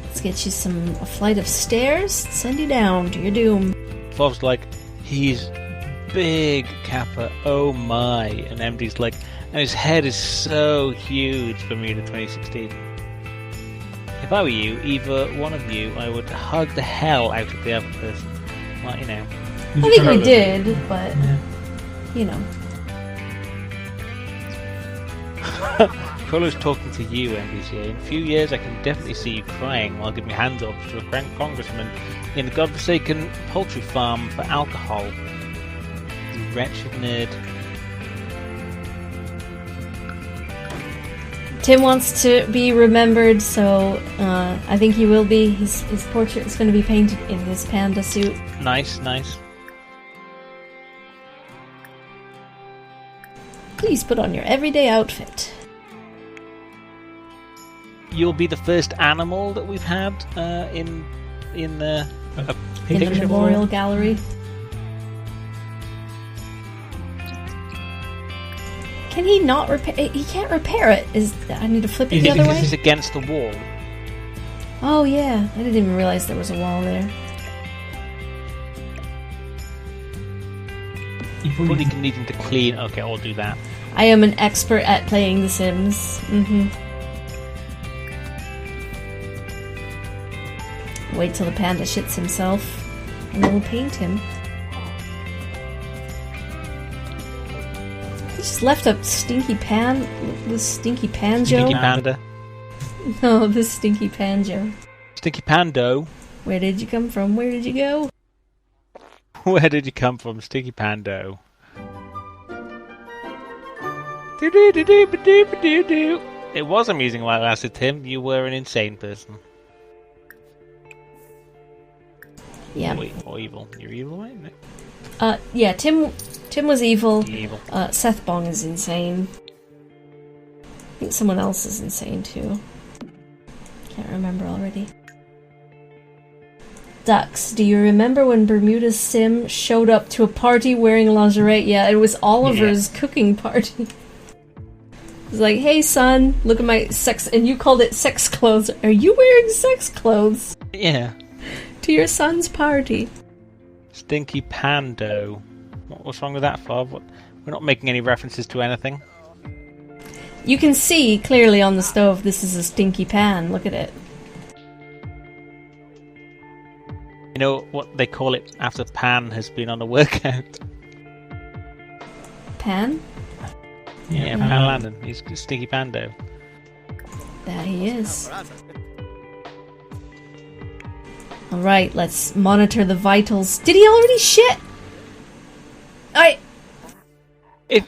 Speaker 2: Let's get you a flight of stairs. Send you down to your doom.
Speaker 1: Fov's like, he's big, Kappa. Oh my. And MD's like, and his head is so huge for Bermuda 2016. If I were you, either one of you, I would hug the hell out of the other person. Well, you know.
Speaker 2: I think we did, but, you know.
Speaker 1: Crowlow's talking to you, NBC. In a few years, I can definitely see you crying while giving hand jobs to a congressman in a godforsaken poultry farm for alcohol. You wretched nerd.
Speaker 2: Tim wants to be remembered, so I think he will be. His portrait is going to be painted in his panda suit.
Speaker 1: Nice, nice.
Speaker 2: Please put on your everyday outfit.
Speaker 1: You'll be the first animal that we've had in the
Speaker 2: memorial gallery. Can he not repair? He can't repair it. I need to flip it the other way?
Speaker 1: It's against the wall.
Speaker 2: Oh yeah, I didn't even realize there was a wall there.
Speaker 1: You probably can need him to clean. Okay, I'll do that.
Speaker 2: I am an expert at playing The Sims. Wait till the panda shits himself, and then we'll paint him. He just left a stinky pan. This stinky panjo.
Speaker 1: Stinky panda.
Speaker 2: No, this stinky panjo.
Speaker 1: Stinky pando.
Speaker 2: Where did you come from? Where did you go?
Speaker 1: Where did you come from, Stinky Pando? It was amusing while it lasted, Tim. You were an insane person.
Speaker 2: Yeah.
Speaker 1: Or evil. You're evil, right?
Speaker 2: Yeah, Tim was evil.
Speaker 1: Evil.
Speaker 2: Seth Bong is insane. I think someone else is insane too. Can't remember already. Ducks, do you remember when Bermuda's Sim showed up to a party wearing lingerie? Yeah, it was Oliver's cooking party. It was like, hey son, look at my sex, and you called it sex clothes. Are you wearing sex clothes?
Speaker 1: Yeah.
Speaker 2: To your son's party.
Speaker 1: Stinky Pando. What's wrong with that, Fav? We're not making any references to anything.
Speaker 2: You can see clearly on the stove this is a stinky pan. Look at it.
Speaker 1: You know what they call it after Pan has been on a workout?
Speaker 2: Pan?
Speaker 1: Yeah, Pan Landon. He's Stinky Pando.
Speaker 2: There he is. Alright, let's monitor the vitals. Did he already shit?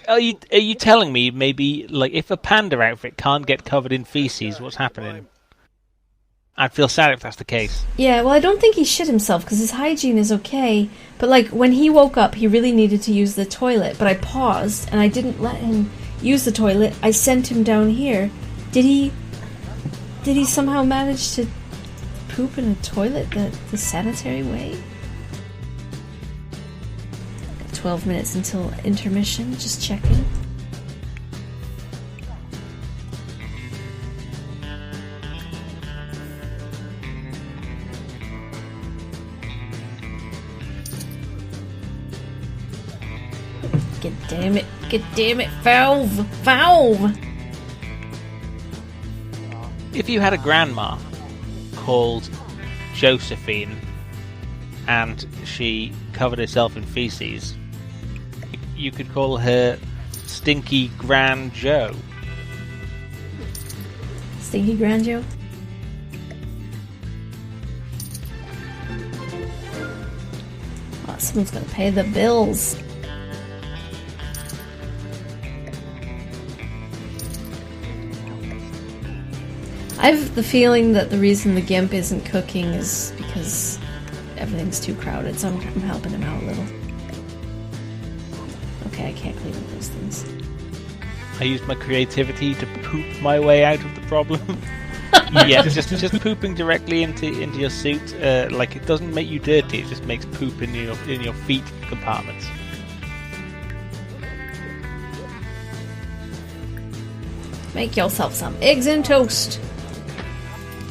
Speaker 1: Are you telling me maybe like if a panda outfit can't get covered in feces, what's happening? I'd feel sad if that's the case.
Speaker 2: Yeah, well, I don't think he shit himself because his hygiene is okay. But like when he woke up, he really needed to use the toilet. But I paused and I didn't let him use the toilet. I sent him down here. Did he somehow manage to poop in a toilet the sanitary way? Got 12 minutes until intermission. Just checking. Get damn it, Valve!
Speaker 1: If you had a grandma called Josephine and she covered herself in feces, you could call her Stinky Grand Joe.
Speaker 2: Stinky Grand Joe? Oh, someone's gonna pay the bills. I have the feeling that the reason the Gimp isn't cooking is because everything's too crowded, so I'm helping him out a little. Okay, I can't clean up those things.
Speaker 1: I used my creativity to poop my way out of the problem. Yeah, just pooping directly into your suit, like it doesn't make you dirty. It just makes poop in your feet compartments.
Speaker 2: Make yourself some eggs and toast.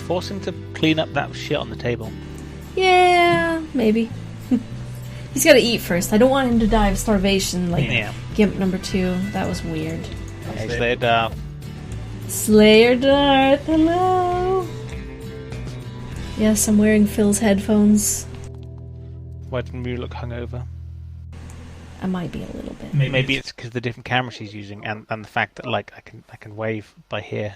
Speaker 1: Force him to clean up that shit on the table.
Speaker 2: Yeah, maybe. He's got to eat first. I don't want him to die of starvation like Gimp number 2. That was weird.
Speaker 1: Hey, Slayer Darth.
Speaker 2: Slayer Darth, hello. Yes, I'm wearing Phil's headphones.
Speaker 1: Why didn't you look hungover?
Speaker 2: I might be a little bit.
Speaker 1: Maybe it's because of the different camera she's using and the fact that like I can wave by here.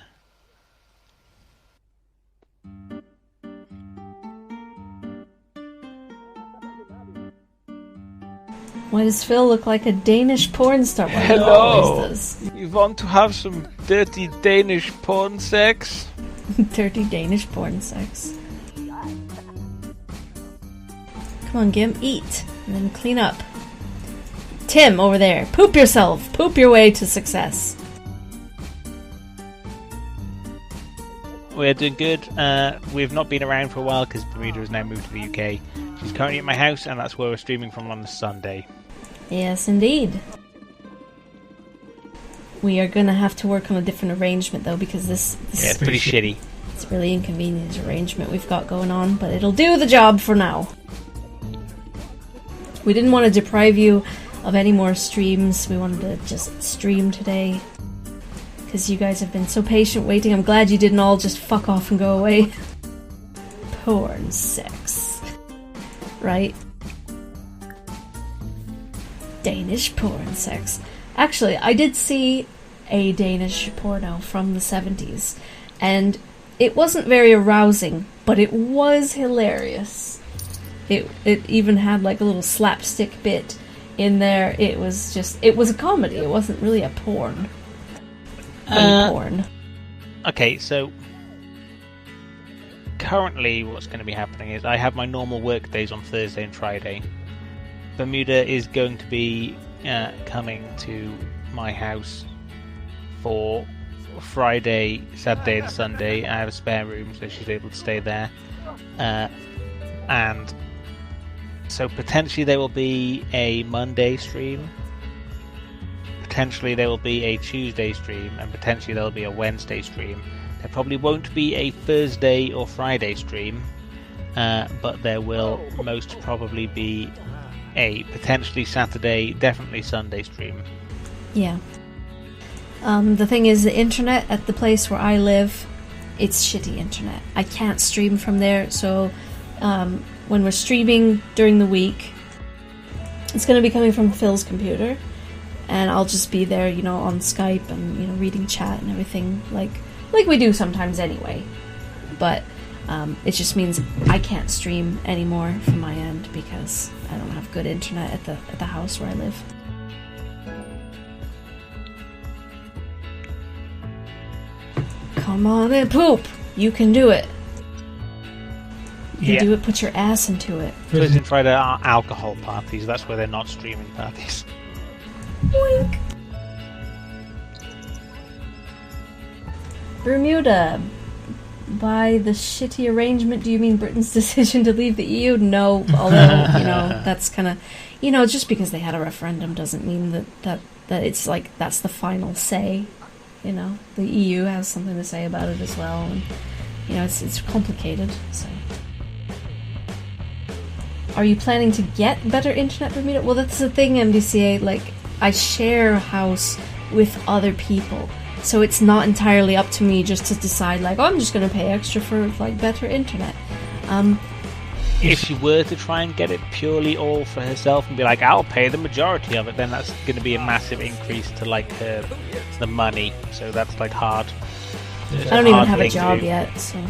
Speaker 2: Why does Phil look like a Danish porn star? Well,
Speaker 1: Hello!
Speaker 2: He always does.
Speaker 1: You want to have some dirty Danish porn sex?
Speaker 2: Dirty Danish porn sex. Come on, Gimp, eat. And then clean up. Tim, over there. Poop yourself. Poop your way to success.
Speaker 1: We're doing good. We've not been around for a while because Bermuda has now moved to the UK. She's currently at my house, and that's where we're streaming from on a Sunday.
Speaker 2: Yes, indeed. We are gonna have to work on a different arrangement, though, because this
Speaker 1: it's pretty shitty.
Speaker 2: It's a really inconvenient arrangement we've got going on, but it'll do the job for now. We didn't want to deprive you of any more streams. We wanted to just stream today. Because you guys have been so patient waiting. I'm glad you didn't all just fuck off and go away. Porn sex. Right? Danish porn sex. Actually, I did see a Danish porno from the 70s. And it wasn't very arousing, but it was hilarious. It even had like a little slapstick bit in there. It was a comedy. It wasn't really a porn. Porn.
Speaker 1: Okay, so currently what's going to be happening is I have my normal work days on Thursday and Friday. Bermuda is going to be coming to my house for Friday, Saturday and Sunday. I have a spare room, so she's able to stay there. And so potentially there will be a Monday stream. Potentially there will be a Tuesday stream, and potentially there will be a Wednesday stream. There probably won't be a Thursday or Friday stream, but there will most probably be a potentially Saturday, definitely Sunday stream.
Speaker 2: Yeah. The thing is, the internet at the place where I live, it's shitty internet. I can't stream from there, so when we're streaming during the week, it's going to be coming from Phil's computer. And I'll just be there, on Skype and, reading chat and everything, like we do sometimes anyway. But it just means I can't stream anymore from my end because I don't have good internet at the house where I live. Come on and poop! You can do it. You can do it, put your ass into it.
Speaker 1: Thursday and Friday are alcohol parties, that's where they're not streaming parties.
Speaker 2: Wink. Bermuda. By the shitty arrangement, do you mean Britain's decision to leave the EU? No, although, that's kind of... just because they had a referendum doesn't mean that it's like that's the final say. The EU has something to say about it as well. And, it's complicated, so... Are you planning to get better internet, Bermuda? Well, that's the thing, MDCA, I share a house with other people, So it's not entirely up to me just to decide, like, oh, I'm just going to pay extra for, like, better internet.
Speaker 1: If she were to try and get it purely all for herself and be like, I'll pay the majority of it, then that's going to be a massive increase to, like, the money. So that's, like, hard.
Speaker 2: I don't even have a job yet, so...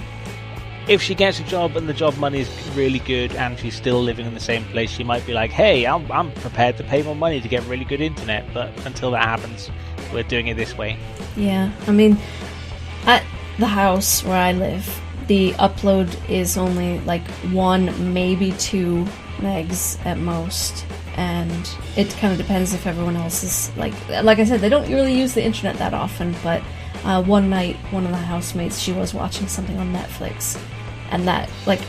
Speaker 1: If she gets a job and the job money is really good and she's still living in the same place, she might be like, hey, I'm prepared to pay more money to get really good internet, but until that happens, we're doing it this way.
Speaker 2: Yeah, I mean, at the house where I live, the upload is only like 1, maybe 2 megs at most, and it kind of depends if everyone else is, like I said, they don't really use the internet that often, but one night, one of the housemates, she was watching something on Netflix, and that, like,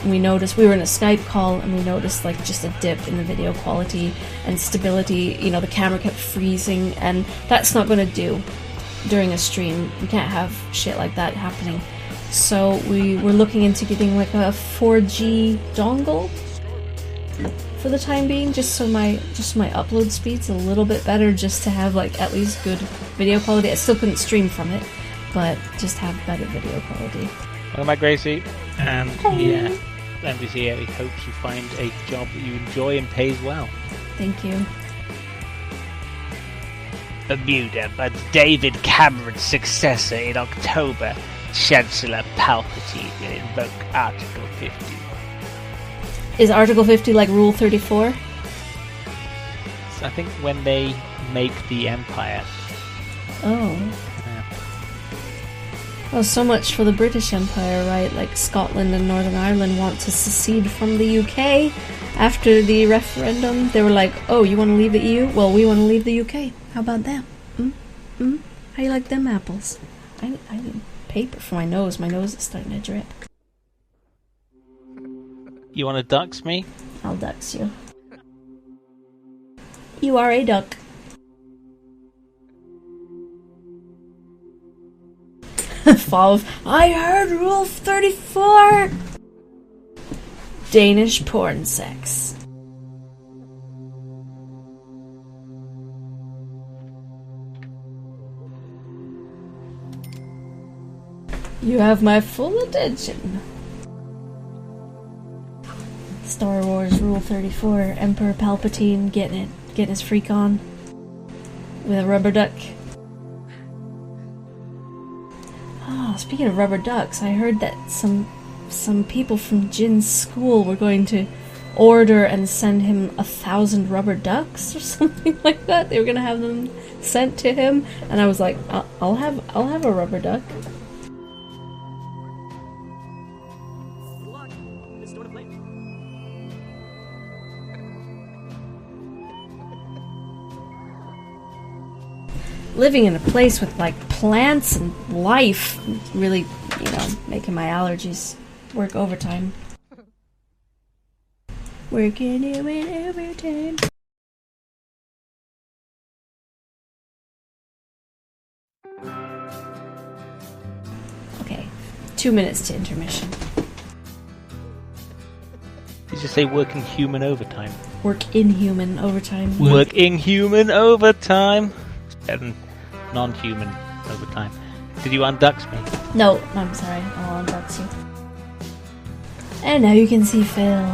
Speaker 2: we noticed, we were in a Skype call, and we noticed, like, just a dip in the video quality and stability. You know, the camera kept freezing, and that's not going to do during a stream. We can't have shit like that happening. So we were looking into getting, like, a 4G dongle for the time being, just so my upload speed's a little bit better, just to have, like, at least good video quality. I still couldn't stream from it, but just have better video quality.
Speaker 1: Welcome back, Gracie. And yeah, MVC, I hope you find a job that you enjoy and pays well.
Speaker 2: Thank you.
Speaker 1: Bermuda, but David Cameron's successor in October, Chancellor Palpatine will invoke Article 50.
Speaker 2: Is Article 50 like Rule 34?
Speaker 1: So I think when they make the Empire.
Speaker 2: Oh.
Speaker 1: Yeah.
Speaker 2: Well, so much for the British Empire, right? Like, Scotland and Northern Ireland want to secede from the UK after the referendum. They were like, oh, you want to leave the EU? Well, we want to leave the UK. How about that? How you like them apples? I need paper for my nose. My nose is starting to drip.
Speaker 1: You want to ducks me?
Speaker 2: I'll ducks you. You are a duck. Fall. I heard Rule 34! Danish porn sex. You have my full attention. Star Wars Rule 34, Emperor Palpatine getting his freak on with a rubber duck. Oh, speaking of rubber ducks, I heard that some people from Jin's school were going to order and send him 1,000 rubber ducks or something like that. They were gonna have them sent to him, and I was like, I'll have a rubber duck. Living in a place with, like, plants and life really, making my allergies work overtime. Working in overtime. Okay, 2 minutes to intermission.
Speaker 1: Did you say working human overtime?
Speaker 2: Work in human overtime.
Speaker 1: Work in human overtime. It's better than non-human overtime. Did you unducks me?
Speaker 2: No, I'm sorry. I'll unducks you. And now you can see Phil.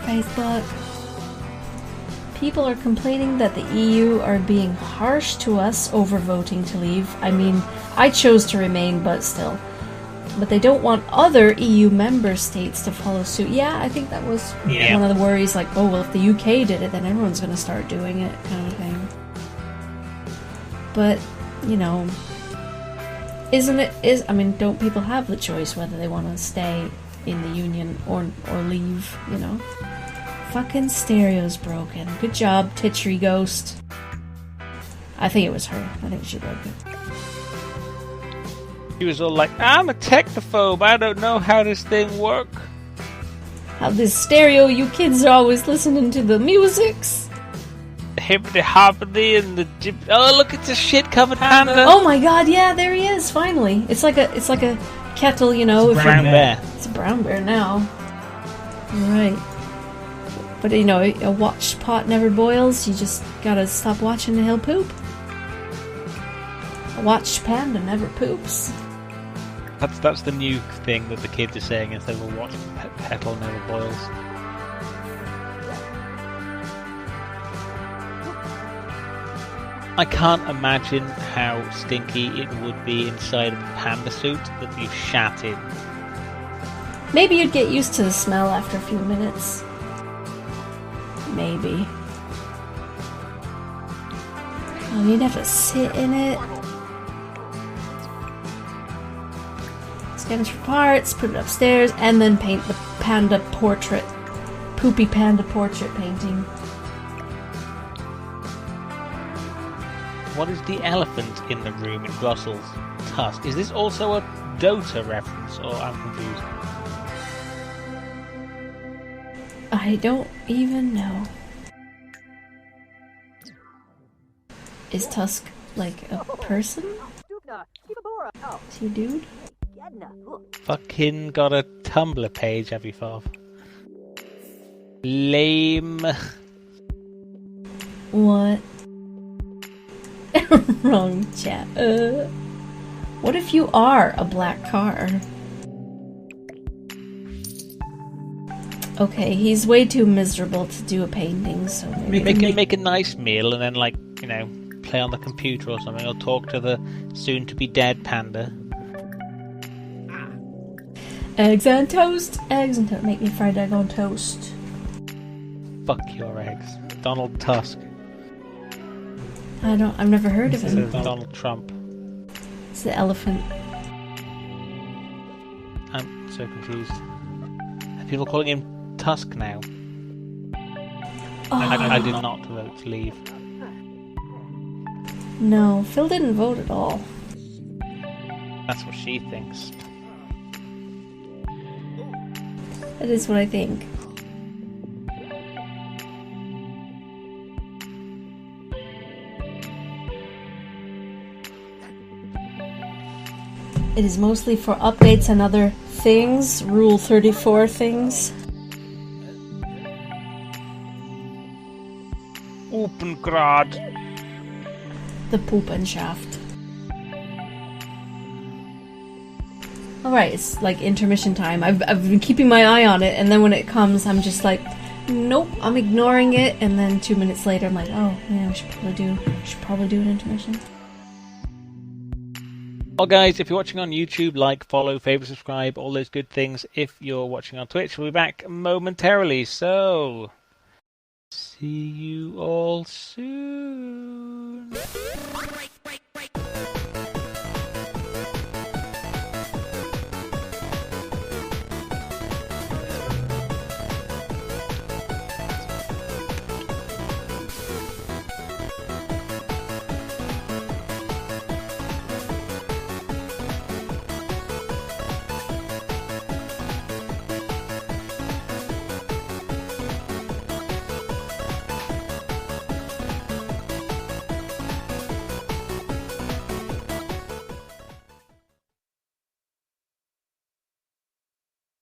Speaker 2: Facebook. People are complaining that the EU are being harsh to us over voting to leave. I mean, I chose to remain, but still. But they don't want other EU member states to follow suit. Yeah, I think that was one of the worries, like, oh, well, if the UK did it, then everyone's going to start doing it, kind of thing. But, don't people have the choice whether they want to stay in the Union or leave, Fucking stereo's broken. Good job, Titchery Ghost. I think it was her. I think she broke it.
Speaker 1: He was all like, I'm a technophobe, I don't know how this thing works.
Speaker 2: How this stereo, you kids are always listening to the musics.
Speaker 1: The hippity hoppity and the oh, look, it's a shit covered panda.
Speaker 2: Oh my god, yeah, there he is, finally. It's like a kettle,
Speaker 1: It's a brown bear.
Speaker 2: It's a brown bear now. Right. But you know, a watched pot never boils. You just gotta stop watching and he'll poop. A watched panda never poops.
Speaker 1: That's the new thing that the kids are saying instead of a watched petal never boils. I can't imagine how stinky it would be inside a panda suit that you've shat in.
Speaker 2: Maybe you'd get used to the smell after a few minutes. Maybe. Oh, you'd have to sit in it. Scan for parts, put it upstairs, and then paint the panda portrait. Poopy panda portrait painting.
Speaker 1: What is the elephant in the room in Brussels? Tusk. Is this also a Dota reference, or I'm confused?
Speaker 2: I don't even know. Is Tusk like a person? Is he a dude?
Speaker 1: Fucking got a Tumblr page, have you, Fav? Lame.
Speaker 2: What? Wrong chat. What if you are a black car? Okay, he's way too miserable to do a painting, so maybe
Speaker 1: Make a nice meal and then, like, you know, play on the computer or something, or talk to the soon-to-be-dead panda.
Speaker 2: Eggs and toast! Eggs and toast. Make me fried egg on toast.
Speaker 1: Fuck your eggs. Donald Tusk.
Speaker 2: I've never heard of him.
Speaker 1: Donald Trump.
Speaker 2: It's the elephant.
Speaker 1: I'm so confused. Are people calling him Tusk now?
Speaker 2: Oh.
Speaker 1: I did not vote to leave.
Speaker 2: No, Phil didn't vote at all.
Speaker 1: That's what she thinks.
Speaker 2: That is what I think. It is mostly for updates and other things, Rule 34 things.
Speaker 1: Opengrad.
Speaker 2: The Poopenschaft. Alright, it's like intermission time. I've been keeping my eye on it, and then when it comes, I'm just like, nope, I'm ignoring it, and then 2 minutes later, I'm like, oh, yeah, we should probably do an intermission.
Speaker 1: Well, guys, if you're watching on YouTube, like, follow, favorite, subscribe, all those good things. If you're watching on Twitch, we'll be back momentarily. So, see you all soon.